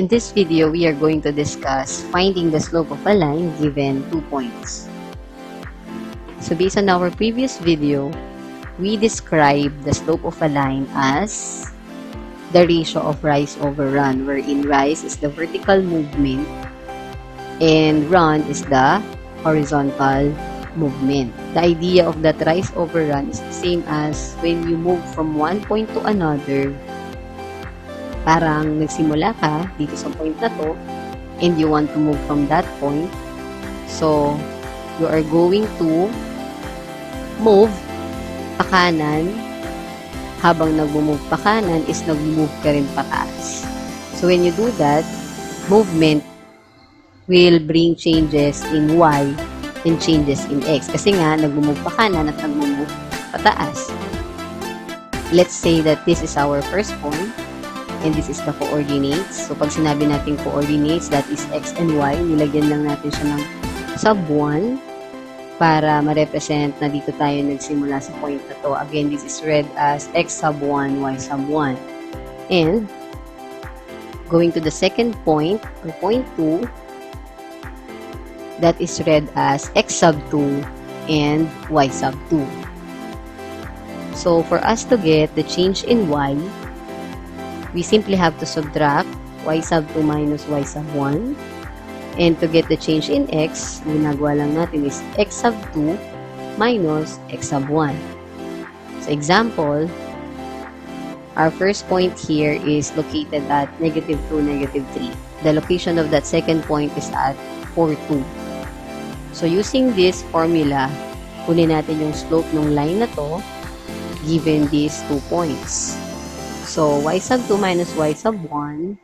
In this video, we are going to discuss finding the slope of a line given 2 points. So based on our previous video, we described the slope of a line as the ratio of rise over run, wherein rise is the vertical movement and run is the horizontal movement. The idea of that rise over run is the same as when you move from one point to another. Parang nagsimula ka dito sa point na to and you want to move from that point. So, you are going to move pa kanan. Habang nag-move pa kanan is nag-move ka rin pataas. So, when you do that, movement will bring changes in Y and changes in X. Kasi nga, nag-move pa kanan at nag-move pataas. Let's say that this is our first point. And this is the coordinates. So, pag sinabi natin coordinates, that is X and Y, nilagyan lang natin siya ng sub 1 para ma-represent na dito tayo nagsimula sa point na to. Again, this is read as X sub 1, Y sub 1. And, going to the second point, or point 2, that is read as X sub 2 and Y sub 2. So, for us to get the change in Y, we simply have to subtract Y sub 2 minus Y sub 1. And to get the change in X, ginagawa lang natin is X sub 2 minus X sub 1. So, example, our first point here is located at negative 2, negative 3. The location of that second point is at 4, 2. So, using this formula, kunin natin yung slope ng line na to given these 2 points. So, Y sub 2 minus Y sub 1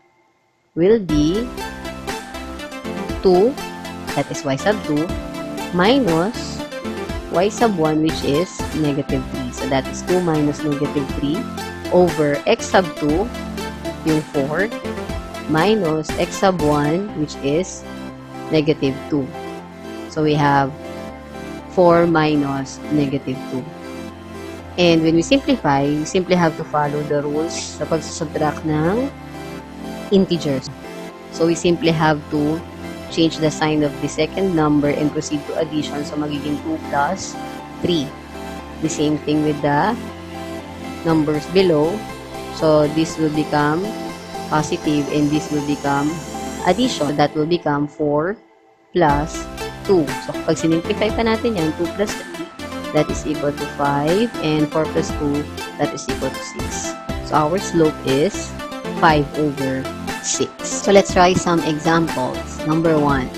will be 2, that is Y sub 2, minus Y sub 1, which is negative 3. So, that is 2 minus negative 3 over X sub 2, yung 4, minus X sub 1, which is negative 2. So, we have 4 minus negative 2. And when we simplify, you simply have to follow the rules sa pagsubtract ng integers. So, we simply have to change the sign of the second number and proceed to addition. So, magiging 2 plus 3. The same thing with the numbers below. So, this will become positive and this will become addition. That will become 4 plus 2. So, pag sinimplify pa natin yan, 2 plus 3, that is equal to 5, and 4 plus 2, that is equal to 6. So, our slope is 5 over 6. So, let's try some examples. Number 1,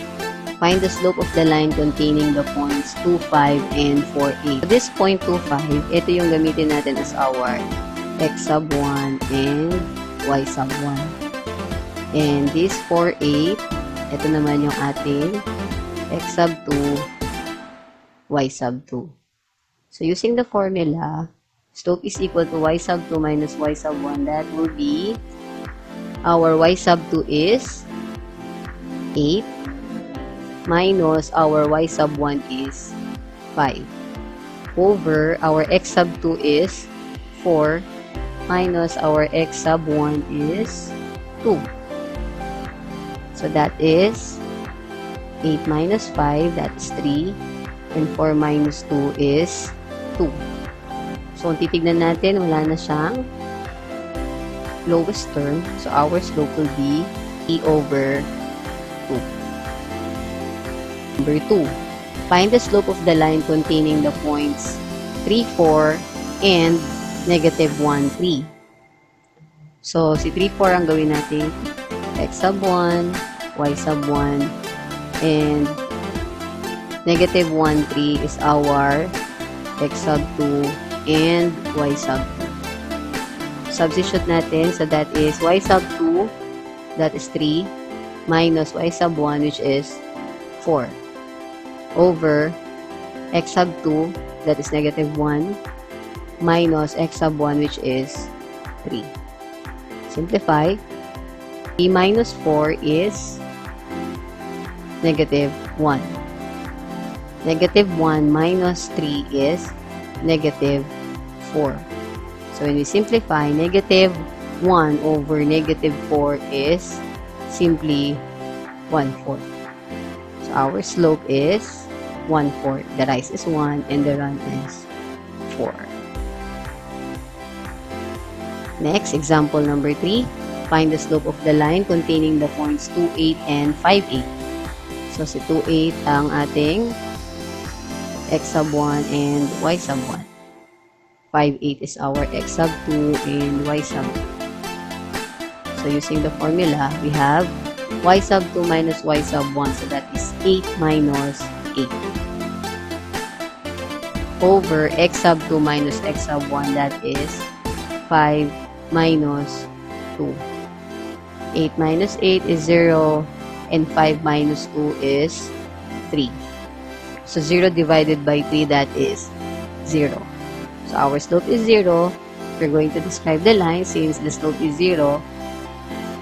find the slope of the line containing the points 2, 5, and 4, 8. So, this point 2, 5, ito yung gamitin natin as our X sub 1 and Y sub 1. And this 4, 8, ito naman yung ating X sub 2, Y sub 2. So, using the formula, slope is equal to Y sub 2 minus Y sub 1. That will be, our Y sub 2 is 8, minus our Y sub 1 is 5, over our X sub 2 is 4, minus our X sub 1 is 2. So, that is 8 minus 5, that's 3, and 4 minus 2 is 2. So, kung titignan natin, wala na siyang lowest term. So, our slope will be E over 2. Number 2. Find the slope of the line containing the points 3, 4, and negative 1, 3. So, si 3, 4 ang gawin natin X sub 1, Y sub 1, and negative 1, 3 is our X sub 2 and Y sub 2. Substitute natin. So, that is Y sub 2, that is 3, minus Y sub 1, which is 4, over X sub 2, that is negative 1, minus X sub 1, which is 3. Simplify. 3 minus 4 is negative 1. Negative 1 minus 3 is negative 4. So, when we simplify, negative 1 over negative 4 is simply 1/4. So our slope is 1/4. The rise is 1 and the run is 4. Next, example number 3. Find the slope of the line containing the points 2, 8, and 5, 8. So, si 2, 8 ang ating x sub 1 and y sub 1. 5, 8 is our x sub 2 and y sub 2. So, using the formula, we have y sub 2 minus y sub 1. So, that is 8 minus 8. Over x sub 2 minus x sub 1, that is 5 minus 2. 8 minus 8 is 0, and 5 minus 2 is 3. So, 0 divided by 3, that is 0. So, our slope is 0. We're going to describe the line. Since the slope is 0,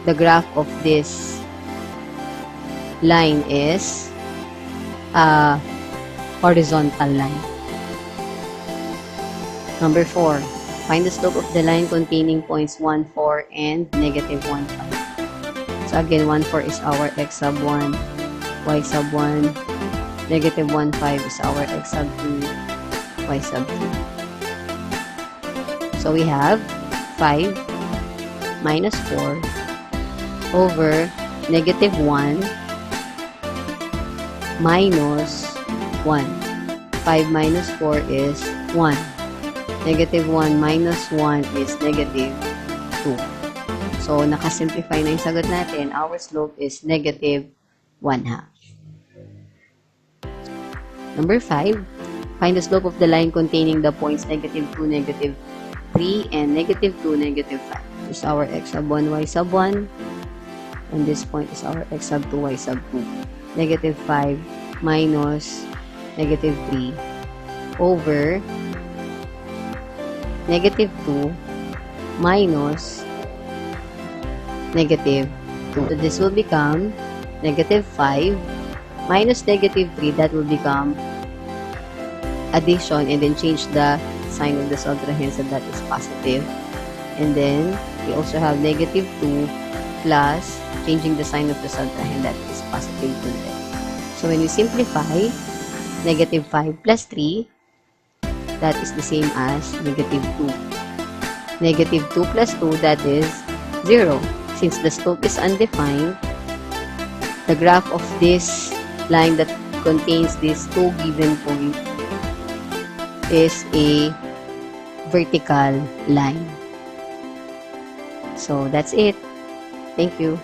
the graph of this line is a horizontal line. Number 4. Find the slope of the line containing points 1, 4, and negative 1, 5. So again, 1, 4 is our x sub 1, y sub 1, negative 1, 5 is our x sub 2, y sub 2. So we have 5 minus 4 over negative 1 minus 1. 5 minus 4 is 1. Negative 1 minus 1 is negative 2. So, nakasimplify na yung sagot natin. Our slope is negative 1/2. Number 5, find the slope of the line containing the points negative 2, negative 3, and negative 2, negative 5. This is our x sub 1, y sub 1. And this point is our x sub 2, y sub 2. Negative 5 minus negative 3 over negative 2 minus negative 2. So, this will become negative 5 minus negative 3. That will become addition and then change the sign of the subtrahend, so that is positive. And then, we also have negative 2 plus changing the sign of the subtrahend, that is positive 2. So, when we simplify, negative 5 plus 3, that is the same as negative 2. Negative 2 plus 2, that is 0. Since the slope is undefined, the graph of this line that contains these two given points is a vertical line. So, that's it. Thank you.